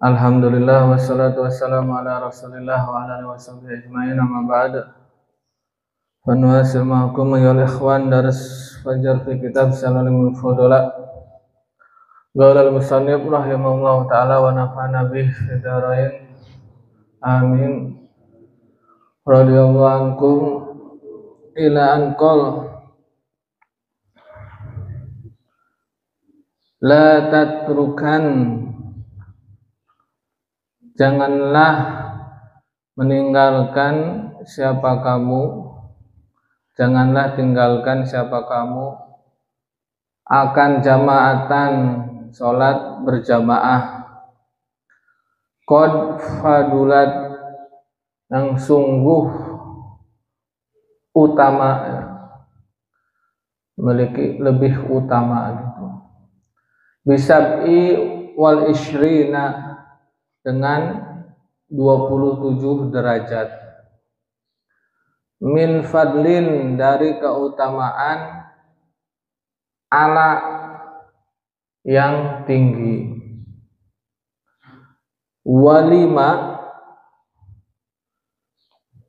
Alhamdulillah wassalatu wassalamu ala rasulillah wa ala alihi wa sahbihi ajma'in amma ba'd. Wa nuwasil ma'akum ayyuhal ikhwan daras fajar fi kitab Salamul Fudula. Qala al-musannif rahimahullahu ta'ala wa nafa'ana bihi fid dharain. Amin. Radhiyallahu ankum ila an qala la tatrukan, janganlah meninggalkan siapa kamu, janganlah tinggalkan siapa kamu akan jamaatan sholat berjamaah, qad fadulat, yang sungguh utama, memiliki lebih utama gitu. Bisab'i wal ishrina, dengan 27 derajat, min fadlin, dari keutamaan, ala, yang tinggi, walima,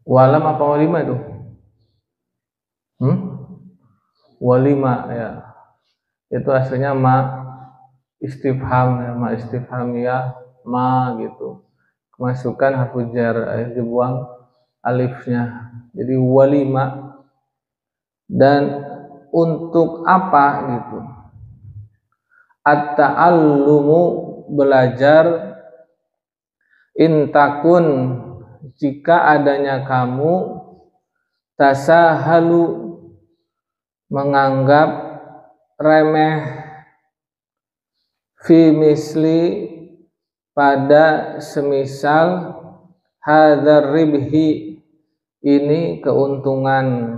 walam apa walima itu? Walima ya, itu aslinya ma istifham ya, ma istifhamiyah, ma gitu, masukkan harfu jar, dibuang alifnya, jadi walima. Dan untuk apa gitu? At-ta'allumu, belajar, intakun, jika adanya kamu, tasahalu, menganggap remeh, fi misli, pada semisal, hadzal ribhi, ini keuntungan,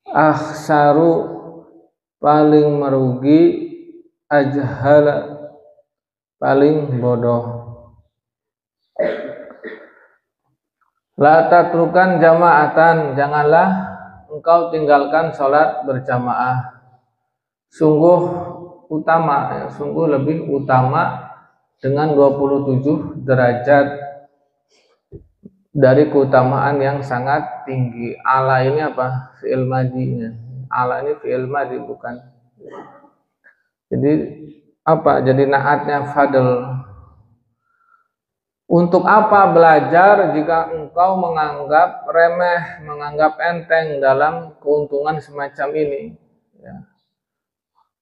akhsaru, paling merugi, ajhala, paling bodoh. La tatrukan jama'atan, janganlah engkau tinggalkan sholat berjamaah. Sungguh utama ya, sungguh lebih utama dengan 27 derajat dari keutamaan yang sangat tinggi. Ala ini apa? Fi'il madinya. Ala ini fi'il madi bukan. Jadi apa? Jadi naatnya fadl. Untuk apa belajar jika engkau menganggap remeh, menganggap enteng dalam keuntungan semacam ini ya.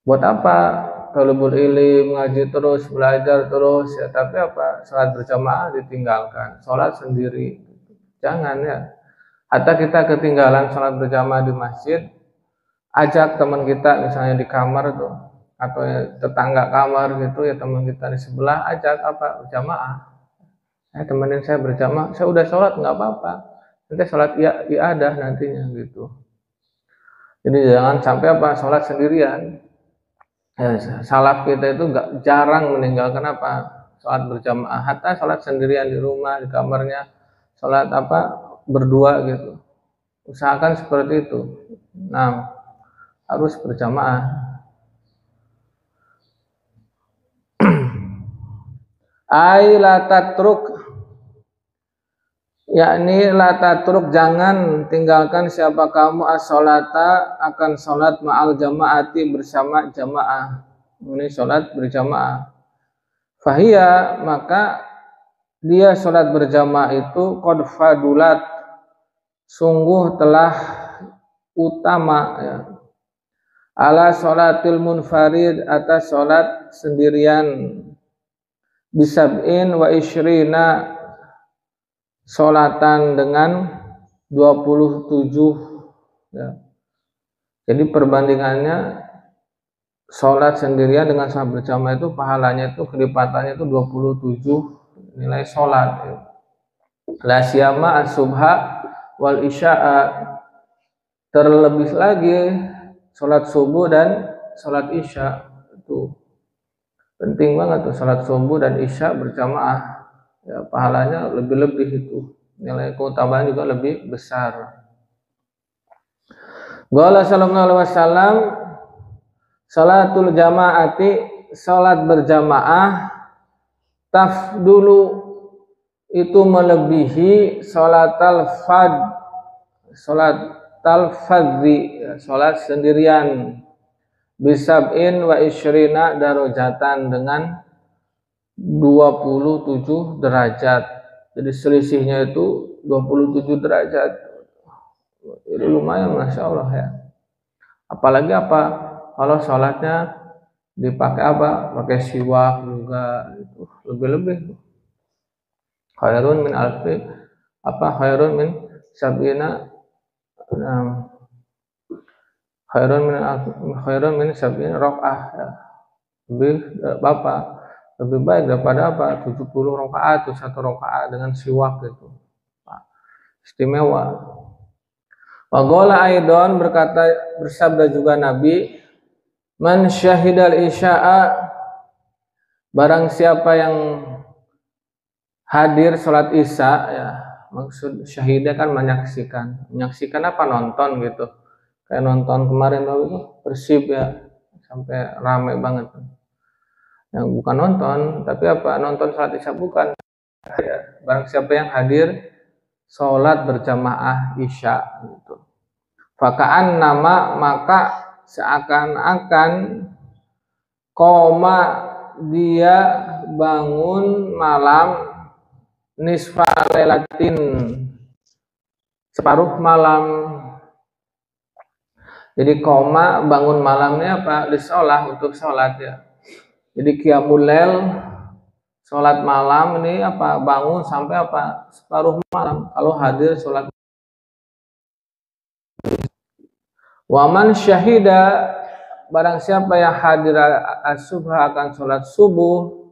Buat apa talabul ilmi, ngaji terus, belajar terus ya, tapi apa? Salat berjamaah ditinggalkan, salat sendiri jangan ya. Atau kita ketinggalan salat berjamaah di masjid, ajak teman kita misalnya di kamar tuh, atau ya, tetangga kamar gitu ya, teman kita di sebelah, ajak apa? Berjamaah. Temenin saya berjamaah, saya udah sholat nggak apa-apa, nanti sholat iadah nantinya gitu. Jadi jangan sampai apa? Sholat sendirian. Salaf kita itu nggak jarang meninggalkan apa? Sholat berjamaah. Hatta sholat sendirian di rumah, di kamarnya, sholat apa? Berdua gitu. Usahakan seperti itu. Nah, harus berjamaah. Ai la tatruk, yakni la tatruk, jangan tinggalkan siapa kamu as-sholata, akan sholat ma'al jamaati, bersama jamaah. Ini sholat berjamaah. Fahiyya, maka dia sholat berjamaah itu qad fadulat, sungguh telah utama ya. Ala sholatil munfarid, atas sholat sendirian, bisab'in wa ishrina, sholatan dengan 27 ya. Jadi perbandingannya sholat sendirian dengan sholat berjamaah itu pahalanya itu, kelipatannya itu 27 nilai sholat ya. La siyama as-subha wal isya'a, terlebih lagi sholat subuh dan sholat isya, itu penting banget tuh, sholat subuh dan isya berjamaah ya, pahalanya lebih-lebih itu, nilai keutamaan juga lebih besar. Qala sallallahu alaihi wasallam, salatul jamaati, salat berjamaah, tafdulu itu melebihi sholatal fadzi, sholat sendirian, bisab'in wa isyrina darajatan, dengan 27 derajat. Jadi selisihnya itu 27 derajat. Itu lumayan, Masya Allah ya. Apalagi kalau sholatnya dipakai pakai siwak juga, itu lebih-lebih. Khairun min alfi khairun min sab'ina khairun min sab'ina rakaah ya. Lebih baik daripada 70 rakaat atau 1 rakaat dengan siwak itu. Istimewa. Wa qala aidan, bersabda juga Nabi, man syahidal isya'a, barang siapa yang hadir sholat isya ya, maksud syahidah kan menyaksikan apa, nonton gitu, kayak nonton kemarin itu Persib ya, sampai ramai banget. Yang bukan nonton, tapi nonton sholat isya bukan ya. Barang siapa yang hadir sholat berjamaah isya gitu, faka'an nama, maka seakan-akan koma, dia bangun malam, nisfa lailatin, separuh malam. Jadi koma, bangun malamnya disolah, untuk sholat ya. Jadi qiyamul lail, sholat malam ini bangun sampai separuh malam kalau hadir sholat. Waman syahida, barang siapa yang hadir as-subha, akan sholat subuh,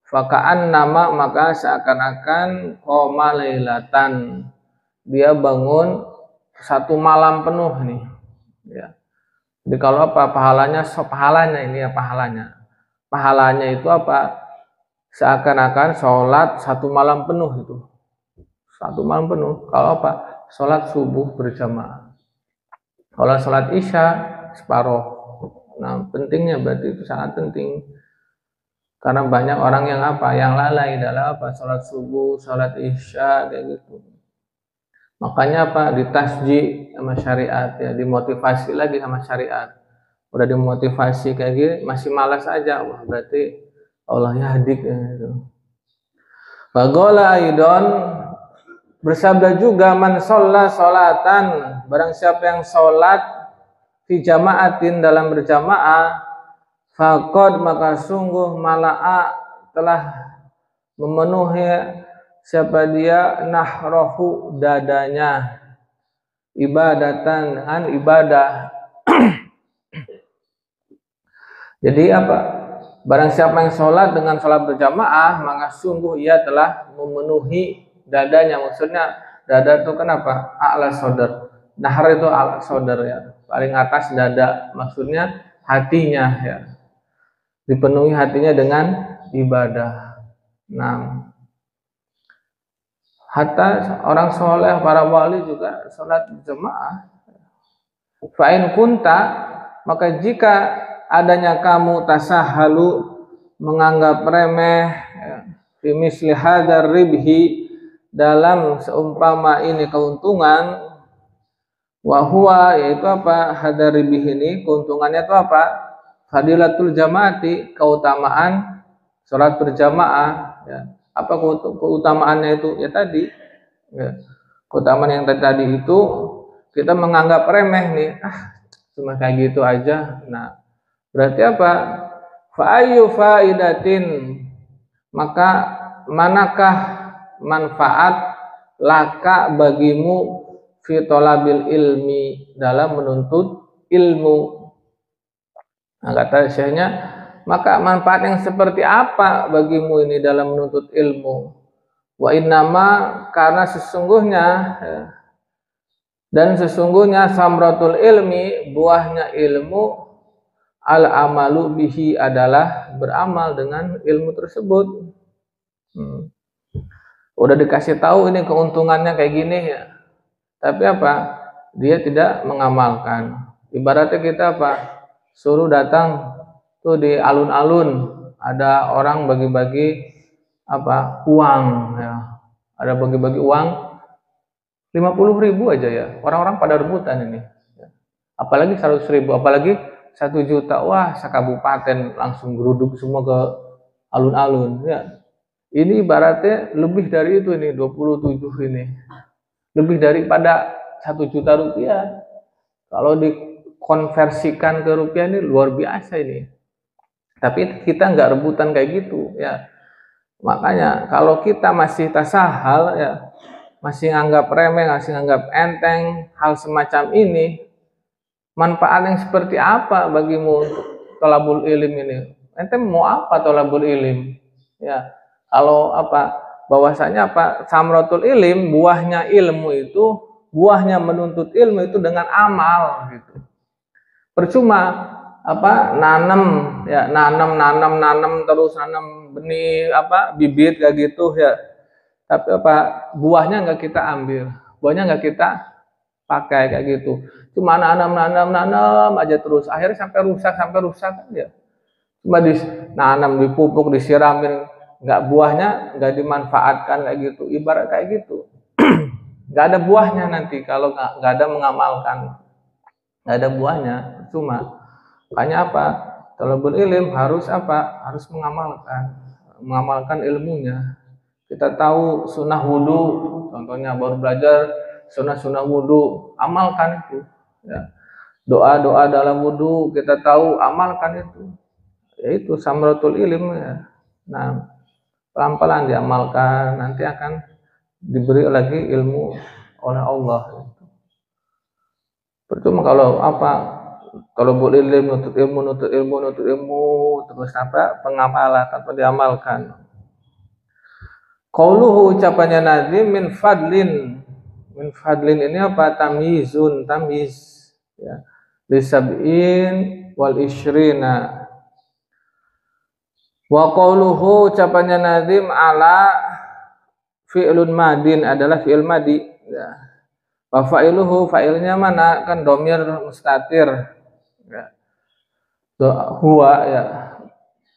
faka'an nama, maka seakan-akan qoma lailatan, dia bangun 1 malam penuh nih ya. Jadi kalau pahalanya ini ya, pahalanya itu seakan-akan sholat 1 malam penuh itu. 1 malam penuh kalau sholat subuh berjamaah. Kalau sholat isya separuh. Nah, pentingnya berarti itu sangat penting. Karena banyak orang yang lalai dalam sholat subuh, sholat isya kayak gitu. Makanya ditasji sama syariat ya, dimotivasi lagi sama syariat. Udah dimotivasi kayak gini masih malas aja, wah berarti Allah yahdik gitu. Faqala aidan, bersabda juga, man shalla sholatan, barang siapa yang sholat fi jama'atin, dalam berjamaah, faqad, maka sungguh mala'a, telah memenuhi siapa dia, nahrahu, dadanya, ibadatan, dengan ibadah. Jadi barang siapa yang sholat dengan sholat berjamaah, maka sungguh ia telah memenuhi dadanya. Maksudnya dada itu kenapa? A'la sodar. Nahar itu a'la sodar ya, paling atas dada. Maksudnya hatinya ya, dipenuhi hatinya dengan ibadah. Nah, hatta orang soleh, para wali juga sholat berjamaah. Fa'in kunta, maka jika adanya kamu tasahalu, menganggap remeh, fi misli hadzal ribhi, dalam seumpama ini keuntungan, wa huwa, yaitu hadzal ribhi ini, keuntungannya itu fadilatul jamaati, keutamaan sholat berjamaah ya. Apa keutamaannya itu? Ya tadi ya, keutamaan yang tadi itu kita menganggap remeh nih, cuma kayak gitu aja. Nah, berarti fa'ayyu faidatin, maka manakah manfaat laka bagimu fi thalabil ilmi, dalam menuntut ilmu. Nah, kata syekhnya, maka manfaat yang seperti apa bagimu ini dalam menuntut ilmu? Wa innama, karena sesungguhnya dan sesungguhnya samratul ilmi, buahnya ilmu, al-amalu bihi, adalah beramal dengan ilmu tersebut. Udah dikasih tahu ini keuntungannya kayak gini ya, tapi dia tidak mengamalkan. Ibaratnya kita suruh datang tuh di alun-alun, ada orang bagi-bagi apa uang ya, ada bagi-bagi uang 50.000 aja ya, orang-orang pada rebutan ini ya. Apalagi 100.000, apalagi 1 juta, wah sekabupaten langsung geruduk semua ke alun-alun ya. Ini ibaratnya lebih dari itu, ini 27 ini lebih daripada 1 juta rupiah. Kalau dikonversikan ke rupiah ini luar biasa ini. Tapi kita nggak rebutan kayak gitu ya. Makanya kalau kita masih tasahal ya, masih nganggap remeh, masih nganggap enteng hal semacam ini, manfaat yang seperti apa bagimu untuk thalabul ilm ini? Ente mau apa thalabul ilm? Ya, kalau apa bahwasanya apa samratul ilm, buahnya ilmu itu, buahnya menuntut ilmu itu dengan amal gitu. Percuma apa nanam ya, nanam terus nanam benih apa bibit kayak gitu ya, tapi apa buahnya nggak kita ambil, buahnya nggak kita pakai kayak gitu, cuma nanam aja terus, akhirnya sampai rusak ya. Cuma nanam, dipupuk, disiramin, nggak buahnya nggak dimanfaatkan kayak gitu, ibarat kayak gitu. Nggak ada buahnya nanti kalau nggak ada mengamalkan, nggak ada buahnya, cuma makanya apa? Thalabul ilm harus apa? Harus mengamalkan ilmunya. Kita tahu sunnah wudhu, contohnya baru belajar sunnah wudhu, amalkan itu. Ya. Doa dalam wudhu kita tahu, amalkan itu. Yaitu samratul ilm ya. Nah, pelan-pelan diamalkan, nanti akan diberi lagi ilmu oleh Allah. Percuma kalau apa? Kalau boleh nutut ilmu terus apa pengamalan tanpa diamalkan. Qauluhu ucapannya Nazim min fadlin ini apa? Tamyiz ya. Lisab'in wal ishrina. Wa qauluhu ucapannya Nazim ala fi'lun madin adalah fi'il madi ya. Wa fa'iluhu, fa'ilnya mana? Kan domir mustatir ya. Huwa ya,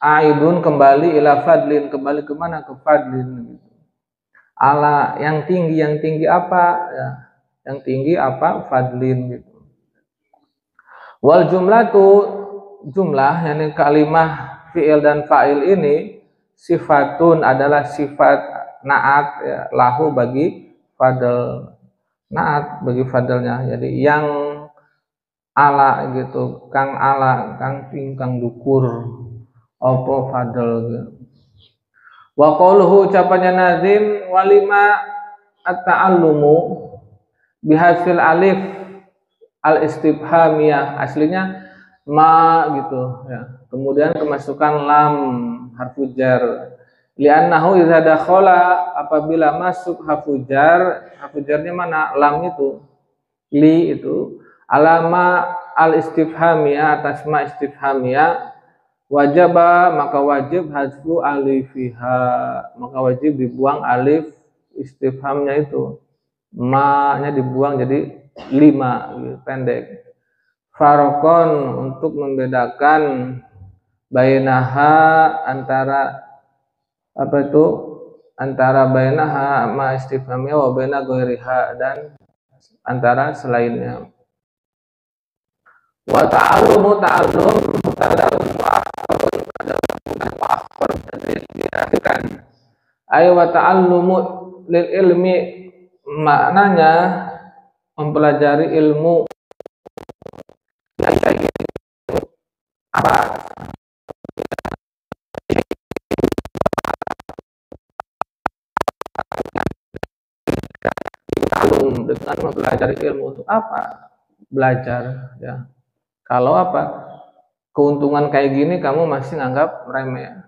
aidun kembali ila fadlin, kembali ke mana? Ke fadlin gitu. Ala yang tinggi apa ya, yang tinggi apa? Fadlin gitu. Wal jumlah yakni kalimah fi'il dan fa'il ini sifatun adalah sifat naat ya, lahu bagi fadl, naat bagi fadlnya. Jadi yang ala gitu, kang ala, kang dukur, opo fadl gitu. Wa qauluhu ucapannya Nazim walima at-ta'allumu bihasil alif al-istifhamiyah, aslinya ma gitu ya. Kemudian kemasukan lam harfu jar. Li'annahu idza dakhala, apabila masuk harfu jarnya mana? Lam itu. Li itu alama al-istifhamiyah, atas ma istifhamiyah, wajaba maka wajib hadfu alifiha, maka wajib dibuang alif istifhamnya itu, ma-nya dibuang jadi 5 gitu, pendek. Farqon untuk membedakan bainaha antara apa itu, antara bainaha ma istifhamiyah wa baina ghairiha, dan antara selainnya. Wa ta'allum mubtada diartikan ay wa ta'allumu lil ilmi, maknanya mempelajari ilmu apa dengan mempelajari ilmu. Untuk apa belajar ya, kalau apa keuntungan kayak gini kamu masih nganggap remeh.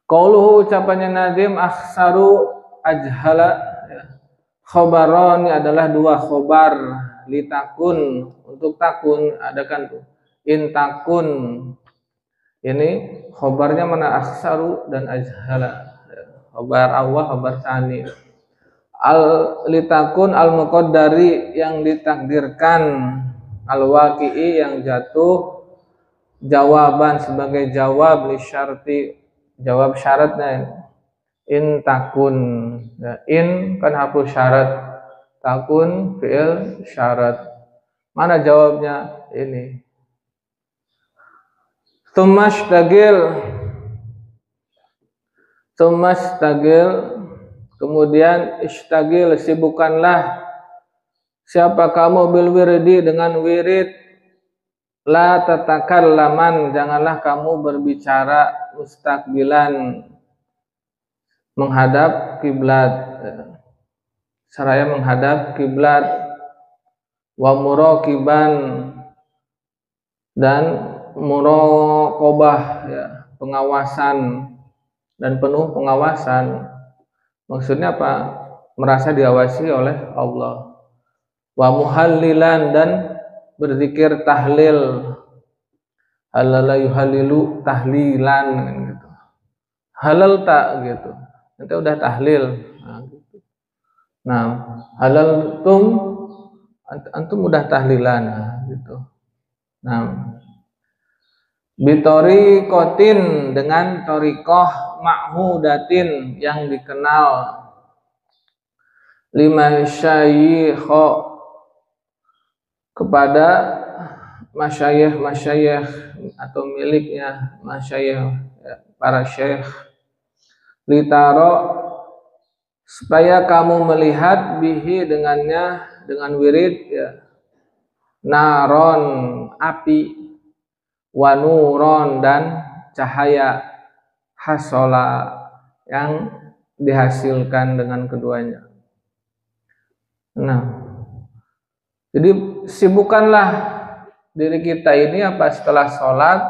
Qauluhu ucapannya Nazim akhsaru ajhala ya. Khobaroni adalah 2 khobar, litakun untuk takun, adakan tuh intakun, ini khobarnya mana? Akhsaru dan ajhala, khobar awal khobar tsani. Al litakun al muqaddari yang ditakdirkan, al waqi'i yang jatuh, jawaban sebagai jawab li syarti, jawab syaratnya. in takun, ya, in kan hapus syarat, takun fi'il syarat. Mana jawabnya? Ini. Tsumastagil, kemudian istagil, sibukkanlah siapa kamu bil wirdi dengan wirid, la tatakallaman, janganlah kamu berbicara mustaqbilan, menghadap kiblat, seraya menghadap kiblat, wa muraqiban, dan muraqabah, ya, pengawasan dan penuh pengawasan. Maksudnya apa? Merasa diawasi oleh Allah. Wa muhallilan, dan berzikir tahlil, halala yuhalilu tahlilan gitu. Halal tak gitu. Nanti udah tahlil. Nah, gitu. Nah, halal antum udah tahlilan, nah, gitu. Nah, bitori kotin, dengan torikoh ma'hudatin, yang dikenal, lima syayikho, kepada masyayikh atau miliknya masyayikh, ya, para syekh, litaro, supaya kamu melihat, bihi, dengannya, dengan wirid, ya, naron, api, wanuron, dan cahaya, hasola, yang dihasilkan dengan keduanya. Nah, jadi sibukkanlah diri kita ini apa setelah sholat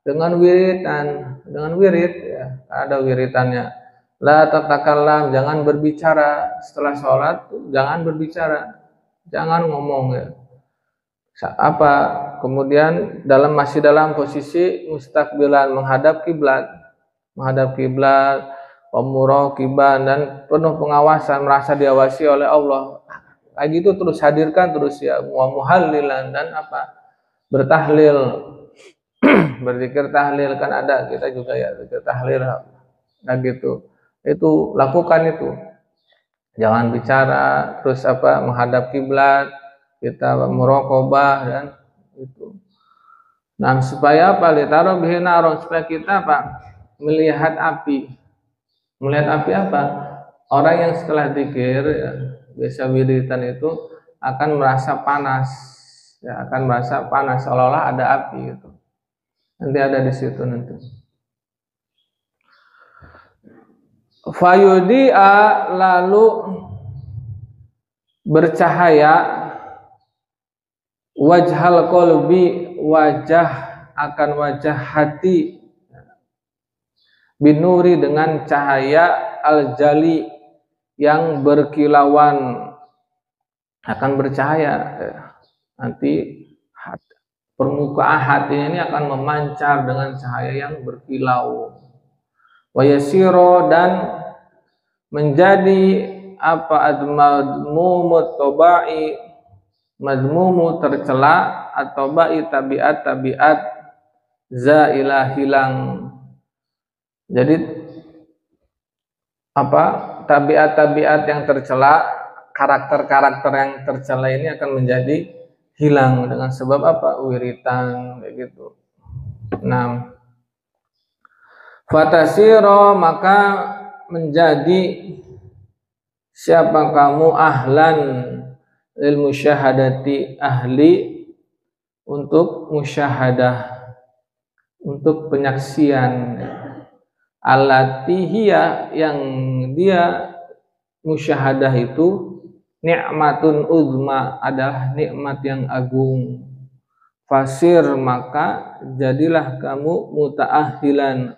dengan wiridan, dengan wirid, ya, ada wiridannya. La tatakallam, jangan berbicara setelah sholat, jangan berbicara, jangan ngomong, ya. Apa? Kemudian masih dalam posisi mustaqbilan, menghadap kiblat, wa muraqiban, dan penuh pengawasan, merasa diawasi oleh Allah. Kayak gitu terus hadirkan terus, ya, wa muhallilan, dan apa? Bertahlil, berzikir tahlil, kan ada kita juga, ya, zikir tahlil, nah gitu. Itu lakukan itu. Jangan bicara, terus apa? Menghadap kiblat, kita muraqabah, dan itu. Nah, supaya apa? Litaro bihi naron, supaya kita apa? Melihat api. Melihat api apa? Orang yang setelah zikir, ya, biasa wiridan itu akan merasa panas, ya, akan merasa panas, seolah-olah ada api gitu. Nanti ada di situ nanti. Fayudi'a, lalu bercahaya, wajhal qalbi, wajah hati, binuri, dengan cahaya, al-jali, yang berkilauan, akan bercahaya, ya. Nanti permukaan hatinya ini akan memancar dengan cahaya yang berkilau. Wa yasiro, dan menjadi apa? Admadmumut tobai, madmumu tercela, atau ba'i tabiat zailah, hilang. Jadi apa? Tabiat yang tercela, karakter yang tercela ini akan menjadi hilang dengan sebab apa? Wiritan, kayak gitu. Nah, fatasiro, maka menjadi siapa kamu ahlan lil musyahadati, ahli untuk musyahadah, untuk penyaksian, alatihia, yang dia musyahadah itu nikmatun uzma, adalah nikmat yang agung. Fasir, maka jadilah kamu muta'ahilan,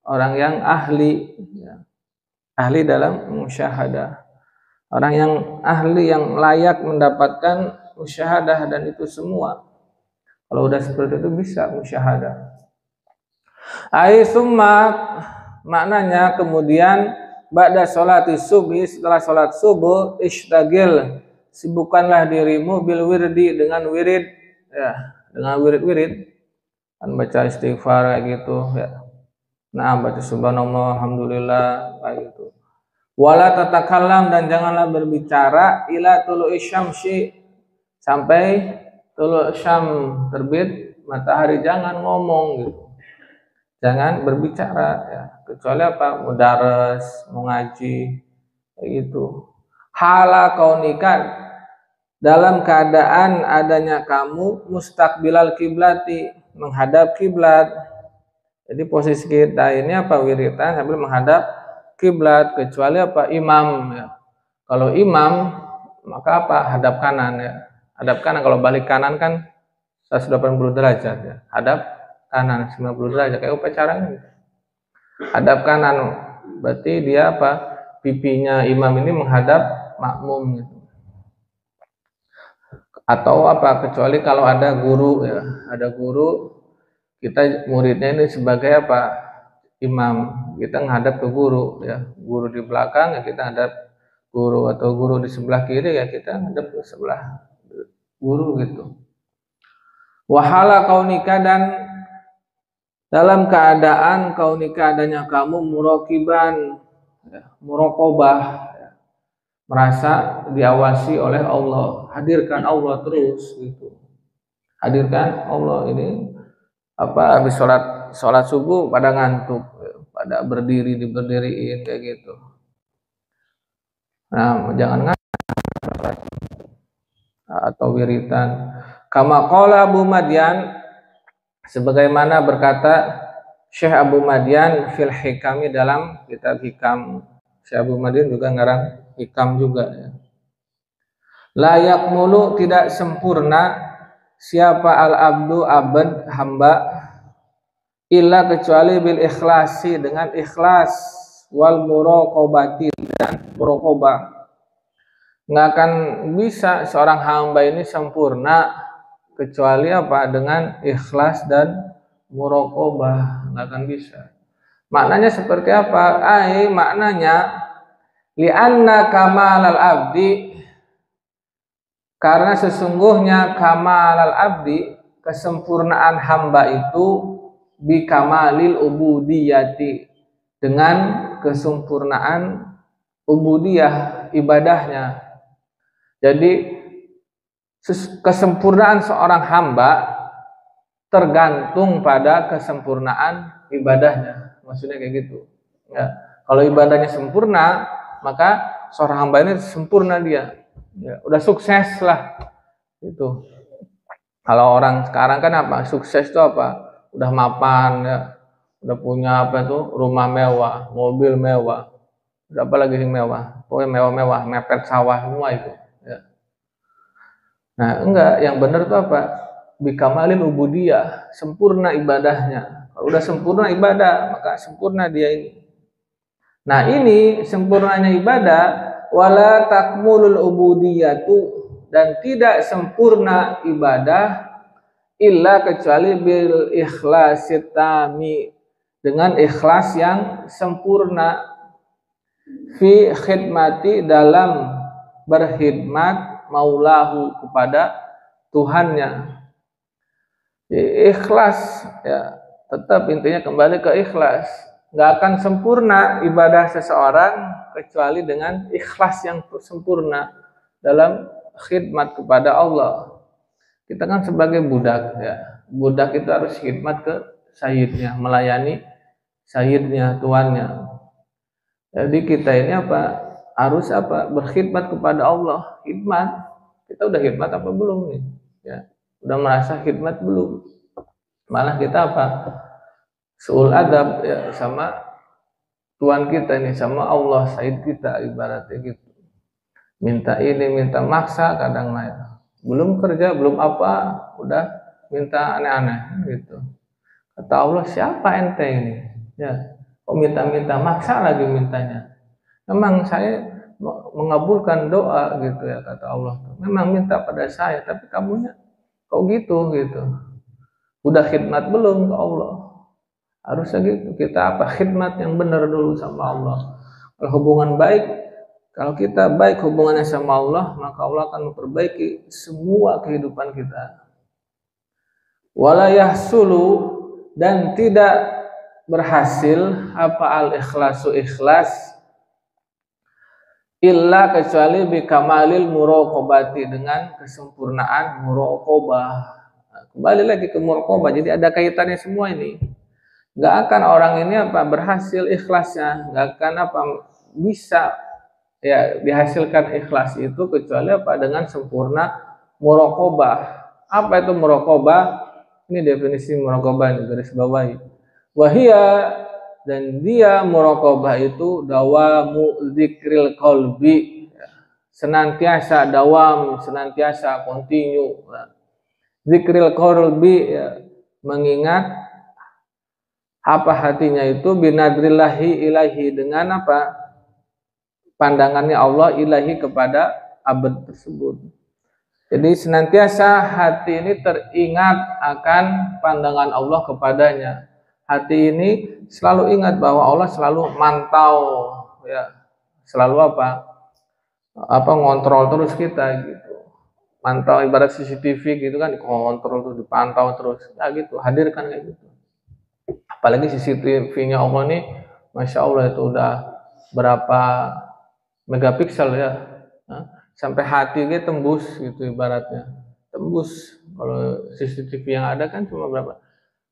orang yang ahli, ya, ahli dalam musyahadah, orang yang ahli, yang layak mendapatkan musyahadah, dan itu semua. Kalau udah seperti itu bisa musyahadah. Summa, maknanya kemudian, ba'da sholati subhi, setelah sholat subuh, ishtagil, sibukkanlah dirimu, bil wirdi, dengan wirid, ya, dengan wirid-wirid, kan baca istighfar kayak gitu, ya. Nah, baca subhanallah, alhamdulillah, kayak gitu. Wala tatakallam, dan janganlah berbicara ila tulu'i syamsi, sampai tulu' syam terbit matahari, jangan ngomong gitu. Jangan berbicara ya, kecuali apa? Mudaras, mengaji, kayak gitu. Hala kaunika, dalam keadaan adanya kamu mustaqbilal kiblati, menghadap kiblat. Jadi posisi kita ini apa? Wiritan sambil menghadap kiblat, kecuali apa? Imam ya. Kalau imam maka apa? Hadap kanan ya. Hadap kanan, kalau balik kanan kan 180 derajat ya. Hadap kanan 90 derajat kayak upacara gitu. Hadap kanan berarti dia apa? Pipinya imam ini menghadap makmum gitu. Atau apa, kecuali kalau ada guru ya, ada guru, kita muridnya ini sebagai apa? Imam, kita menghadap ke guru ya. Guru di belakang ya kita hadap guru, atau guru di sebelah kiri ya kita hadap ke sebelah guru gitu. Wahala kaunika, dan dalam keadaan kaunika adanya kamu muraqiban ya, muraqabah ya, merasa diawasi oleh Allah, hadirkan Allah terus gitu. Hadirkan Allah ini apa, habis sholat subuh pada ngantuk, pada berdiri diberdiriin kayak gitu. Nah, jangan ngantuk atau wiritan. Kama qala Abu Madyan, sebagaimana berkata Syekh Abu Madyan fil hikami, dalam kitab hikam. Syekh Abu Madyan juga ngarang hikam juga ya. Layak mulu, tidak sempurna siapa al-abdu abad hamba, illa kecuali bil ikhlasi, dengan ikhlas, wal muraqabati, dan muraqabah. Nggak akan bisa seorang hamba ini sempurna kecuali apa? Dengan ikhlas dan muraqabah, nggak akan bisa. Maknanya seperti apa? Maknanya li'anna kamalal abdi, karena sesungguhnya kamalal abdi, kesempurnaan hamba itu, bikamalil ubudiyati, dengan kesempurnaan ubudiyah, ibadahnya. Jadi kesempurnaan seorang hamba tergantung pada kesempurnaan ibadahnya. Maksudnya kayak gitu ya. Kalau ibadahnya sempurna, maka seorang hamba ini sempurna dia ya, udah sukses lah itu. Kalau orang sekarang kan apa, sukses itu apa, udah mapan ya, udah punya apa itu, rumah mewah, mobil mewah, udah apa lagi yang mewah, pokoknya mewah-mewah, mepet sawah semua itu ya. Nah enggak, yang benar itu apa, bikamalil ubudiyah, sempurna ibadahnya. Kalau udah sempurna ibadah, maka sempurna dia ini. Nah ini sempurnanya ibadah, wala takmulul ubudiyatu, dan tidak sempurna ibadah illa kecuali bil ikhlasit tami, dengan ikhlas yang sempurna, fi khidmati, dalam berkhidmat, maulahu, kepada Tuhannya. Ikhlas ya, tetap intinya kembali ke ikhlas. Nggak akan sempurna ibadah seseorang kecuali dengan ikhlas yang sempurna dalam khidmat kepada Allah. Kita kan sebagai budak ya, budak itu harus khidmat ke sayyidnya, melayani sayyidnya, tuannya. Jadi kita ini apa, harus apa, berkhidmat kepada Allah. Khidmat, kita udah khidmat apa belum nih ya, udah merasa khidmat belum? Malah kita apa, suul adab ya sama Tuhan kita ini, sama Allah sayyid kita, ibaratnya gitu. Minta ini, minta maksa, kadang lain belum kerja, belum apa, udah minta aneh-aneh gitu. Kata Allah, siapa ente ini ya, kok minta-minta, maksa lagi mintanya. Memang saya mengabulkan doa gitu ya, kata Allah. Memang minta pada saya, tapi kamunya kok gitu. Udah khidmat belum ke Allah? Harusnya gitu, kita apa, khidmat yang benar dulu sama Allah. Kalau hubungan baik, kalau kita baik hubungannya sama Allah, maka Allah akan memperbaiki semua kehidupan kita. Wala yahsulu, dan tidak berhasil apa al-ikhlasu ikhlas illa kecuali bikamalil muraqabati dengan kesempurnaan muraqabah. Kembali lagi ke muraqabah, jadi ada kaitannya semua ini. Nggak akan orang ini apa berhasil ikhlasnya, nggak akan apa bisa ya dihasilkan ikhlas itu kecuali apa dengan sempurna muraqabah. Apa itu muraqabah? Ini definisi muraqabah ini garis bawahi. Wahia dan dia muraqabah itu dawamu zikril qalbi, senantiasa dawam, senantiasa continue. Zikril qalbi ya, mengingat apa hatinya itu binadrillahi ilahi dengan apa pandangannya Allah ilahi kepada abad tersebut. Jadi senantiasa hati ini teringat akan pandangan Allah kepadanya. Hati ini selalu ingat bahwa Allah selalu mantau, ya, selalu apa ngontrol terus kita gitu. Mantau ibarat CCTV gitu kan, dikontrol tuh, dipantau terus, ya gitu. Hadirkan kayak gitu. Apalagi CCTV-nya Allah nih, masya Allah itu udah berapa megapiksel ya, sampai hati dia tembus gitu ibaratnya, tembus. Kalau CCTV yang ada kan cuma berapa?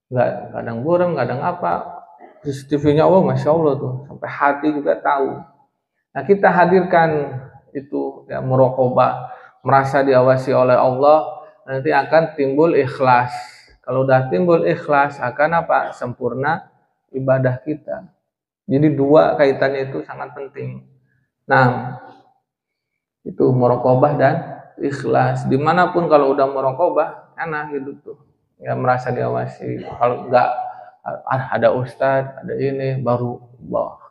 Nggak kadang buram, kadang apa. CCTV-nya Allah masya Allah tuh sampai hati juga tahu. Nah kita hadirkan itu ya muraqabah, merasa diawasi oleh Allah, nanti akan timbul ikhlas. Kalau udah timbul ikhlas akan apa sempurna ibadah kita. Jadi dua kaitannya itu sangat penting. Nah itu muraqabah dan ikhlas. Dimanapun kalau udah muraqabah enak hidup tuh. Ya merasa diawasi. Kalau enggak ada ustadz, ada ini baru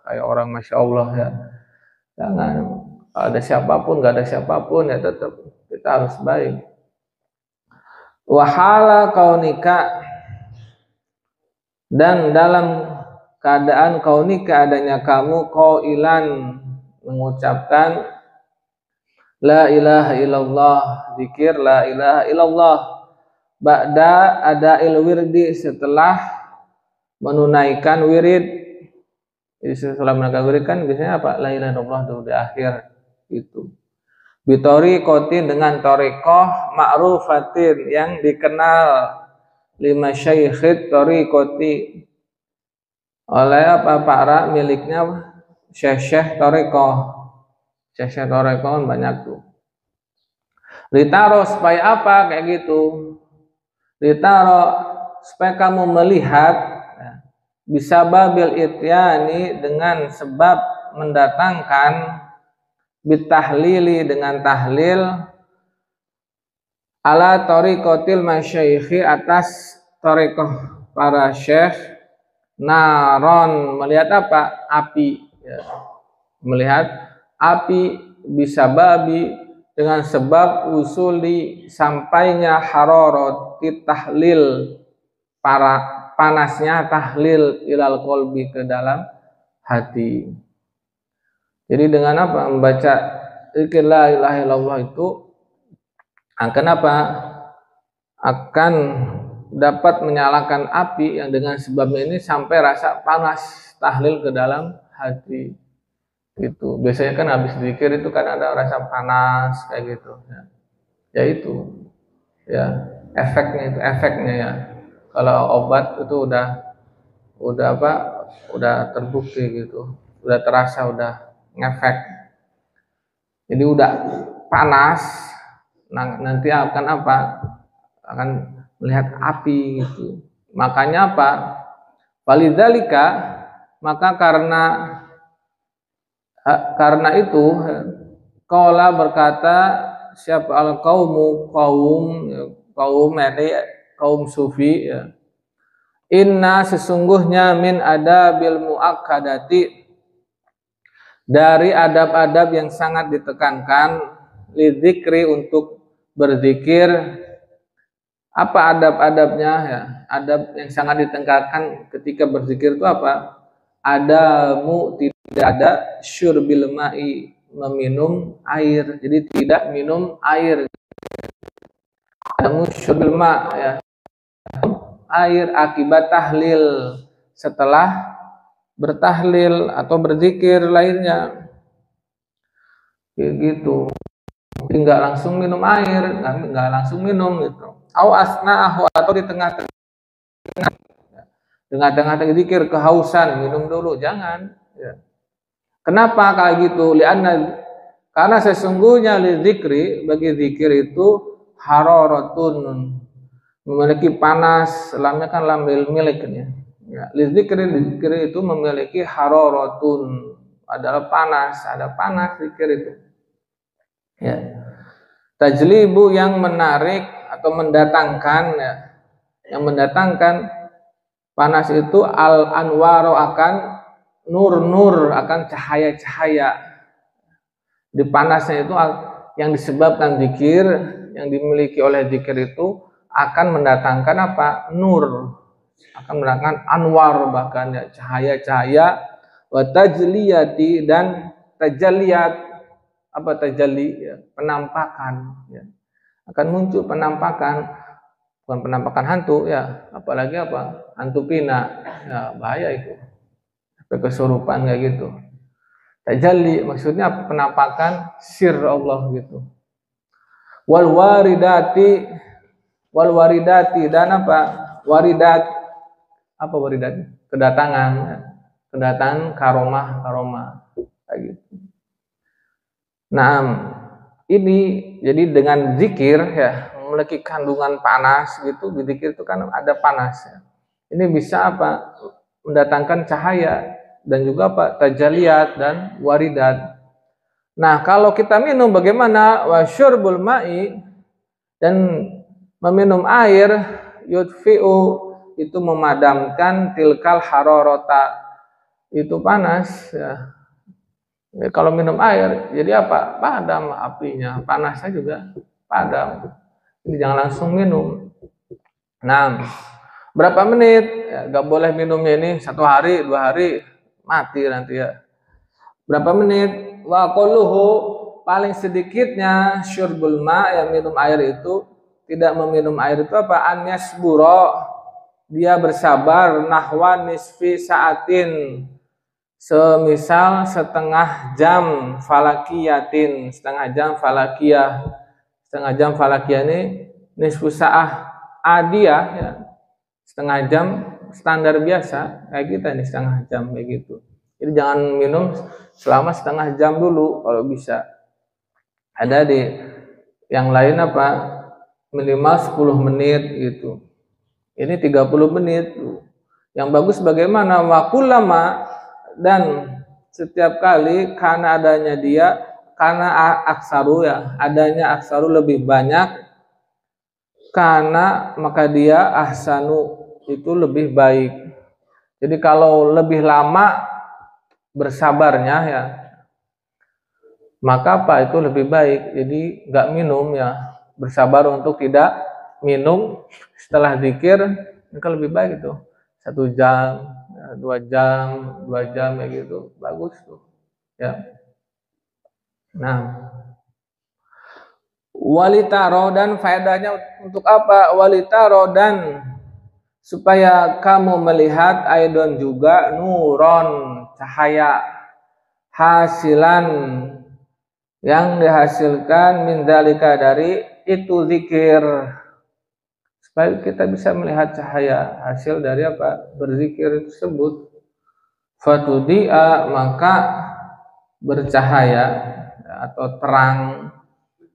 kayak orang masya Allah ya. Jangan ada siapapun, enggak ada siapapun ya tetap kita harus baik. Wahala kaunika dan dalam keadaan kaunika adanya kamu qailan mengucapkan la ilaha illallah, zikir la ilaha illallah ba'da ada'il wirdi, setelah menunaikan wirid. Jadi setelah menunaikan wirid kan biasanya apa? La ilaha illallah itu di akhir itu. Bitoriqatin dengan thariqah ma'rufatin yang dikenal lima syaikhit thariqati oleh apa para miliknya syekh thariqah. Syekh thariqah banyak tuh. Litaro supaya apa kayak gitu? Litaro supaya kamu melihat ya, bisa babil ityani dengan sebab mendatangkan bitahlili dengan tahlil ala tariqatil masyaikhi atas tariqah para syekh naron melihat apa api ya. Melihat api bisa babi dengan sebab usuli sampainya hararati tahlil para panasnya tahlil ilal qalbi ke dalam hati. Jadi dengan apa membaca zikir la ilaha illallah itu akan apa? Akan dapat menyalakan api yang dengan sebab ini sampai rasa panas tahlil ke dalam hati. Gitu. Biasanya kan habis zikir itu kan ada rasa panas kayak gitu ya. Ya itu. Ya, efeknya ya. Kalau obat itu udah apa? Udah terbukti gitu. Udah terasa udah ngefek. Jadi udah panas, nanti akan apa? Akan melihat api gitu. Makanya apa? Walidzalika, maka karena itu qala berkata siapa al-qaumu kaum kaum sufi ya. Inna sesungguhnya min adabil muakkadati dari adab-adab yang sangat ditekankan lidzikri untuk berzikir. Apa adab-adabnya ya? Adab yang sangat ditekankan ketika berzikir itu apa? Adamu tidak ada syurbil ma'i meminum air. Jadi tidak minum air. Adamu syurbil ma' ya. Air akibat tahlil setelah bertahlil atau berzikir lainnya. Kayak gitu. Nggak langsung minum air, nggak langsung minum gitu. Au asna'ahu, atau di tengah-tengah zikir kehausan, minum dulu, jangan. Ya. Kenapa kayak gitu? Karena sesungguhnya zikri, bagi zikir itu hararatun, memiliki panas. Lamnya kan lam miliknya. Ya, zikri itu memiliki hararatun, adalah panas, ada panas zikir itu. Ya. Tajlibu, yang menarik atau mendatangkan, ya. Yang mendatangkan panas itu al-anwaro, akan nur-nur, akan cahaya-cahaya. Di panasnya itu yang disebabkan zikir, yang dimiliki oleh zikir itu akan mendatangkan apa? Nur, akan mendatangkan anwar, bahkan ya, cahaya-cahaya. Wa tajliyati, dan tajalliyat, apa tajalli? Ya, penampakan. Ya. Akan muncul penampakan, bukan penampakan hantu ya, apalagi apa? Hantu pina. Ya, bahaya itu. Sampai kesurupan kayak gitu. Tajalli maksudnya penampakan sir Allah gitu. Wal waridati, dan apa? Waridat, apa waridat? Kedatangan karomah kayak gitu. Nah, ini jadi dengan zikir ya, memiliki kandungan panas gitu. Di zikir itu kan ada panas ya. Ini bisa apa? Mendatangkan cahaya, dan juga apa? Tajalliyat dan waridat. Nah, kalau kita minum bagaimana? Wa syurbul ma'i, dan meminum air, yudfi'u, itu memadamkan tilkal hararata, itu panas ya. Ya, kalau minum air, jadi apa? Padam apinya, panasnya juga padam. Jadi jangan langsung minum. Nah, berapa menit? Ya, gak boleh minumnya ini 1 hari, 2 hari, mati nanti ya. Berapa menit? Wa qulluhu, paling sedikitnya syurbul ma, yang minum air itu, tidak meminum air itu apa? An yasbura, dia bersabar, nahwa nisfi sa'atin, semisal setengah jam falakiyatin, setengah jam falakiyah ini nisfu sa'ah adiyah ya, setengah jam standar biasa kayak kita ini, setengah jam kayak gitu. Jadi jangan minum selama setengah jam dulu kalau bisa. Ada di yang lain apa? Minimal 10 menit gitu. Ini 30 menit. Yang bagus bagaimana? Wa kullama, dan setiap kali, karena adanya dia, karena aksaru ya, adanya aksaru lebih banyak, karena maka dia ahsanu, itu lebih baik. Jadi kalau lebih lama bersabarnya ya, maka apa? Itu lebih baik. Jadi nggak minum ya, bersabar untuk tidak minum setelah zikir, itu lebih baik itu. 1 jam, 2 jam ya gitu, bagus tuh ya. Nah, walitaro, dan faedahnya untuk apa? Walitaro, dan supaya kamu melihat aidon juga nuron, cahaya, hasilan, yang dihasilkan min dzalika, dari itu zikir. Supaya kita bisa melihat cahaya hasil dari apa? Berzikir tersebut. Fatudi'a, maka bercahaya atau terang,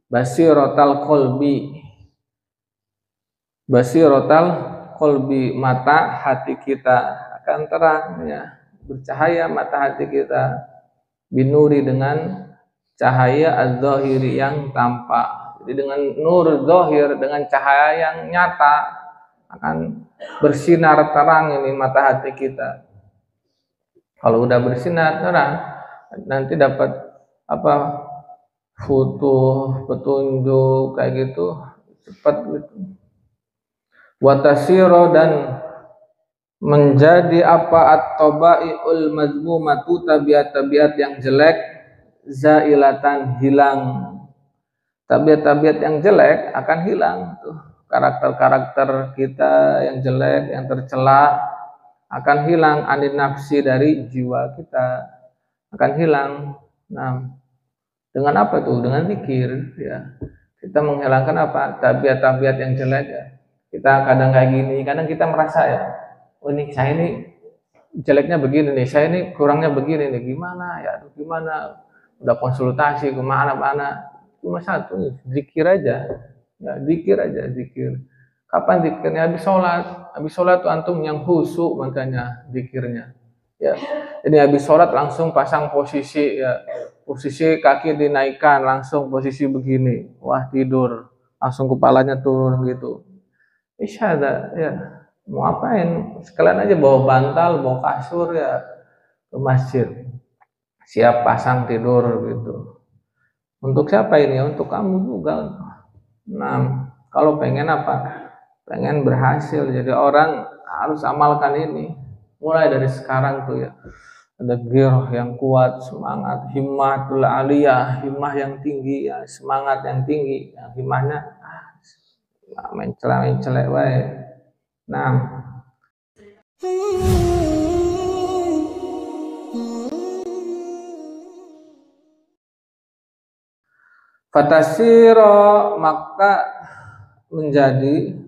basiratal qalbi, mata hati kita akan terang ya, bercahaya mata hati kita, binuri, dengan cahaya az-zahiri, yang tampak. Jadi dengan nur zahir, dengan cahaya yang nyata, akan bersinar terang ini mata hati kita. Kalau udah bersinar terang, nanti dapat apa? Futuh, petunjuk kayak gitu, cepat gitu. Watasiro, dan menjadi apa? At-tabai'ul mazmumatu, tabiat-tabiat yang jelek, zailatan, hilang. Tabiat-tabiat yang jelek akan hilang tuh. Karakter-karakter kita yang jelek, yang tercela, akan hilang, anin nafsi dari jiwa kita akan hilang. Nah, dengan apa tuh? Dengan zikir, ya. Kita menghilangkan apa? Tabiat-tabiat yang jelek ya. Kita kadang kayak gini, kadang kita merasa ya, oh ini saya ini jeleknya begini nih, saya ini kurangnya begini nih, gimana ya? Aduh, gimana? Udah konsultasi kemana-mana, cuma satu, zikir aja, ya zikir aja, zikir. Kapan zikirnya? Habis sholat tuh antum yang khusyuk makanya zikirnya. Ya, ini habis sholat langsung pasang posisi ya, posisi kaki dinaikkan langsung posisi begini, wah tidur, langsung kepalanya turun gitu. Isyada ya, mau apain? Sekalian aja bawa bantal, bawa kasur ya ke masjid, siap pasang tidur gitu. Untuk siapa ini? Untuk kamu juga. Nah, kalau pengen apa? Pengen berhasil jadi orang, harus amalkan ini. Mulai dari sekarang tuh ya. Ada giroh yang kuat, semangat, himmatul aliyah, himmah yang tinggi, ya, semangat yang tinggi, ya, himmahnya mencelak wae. Nah, fatasiro maka menjadi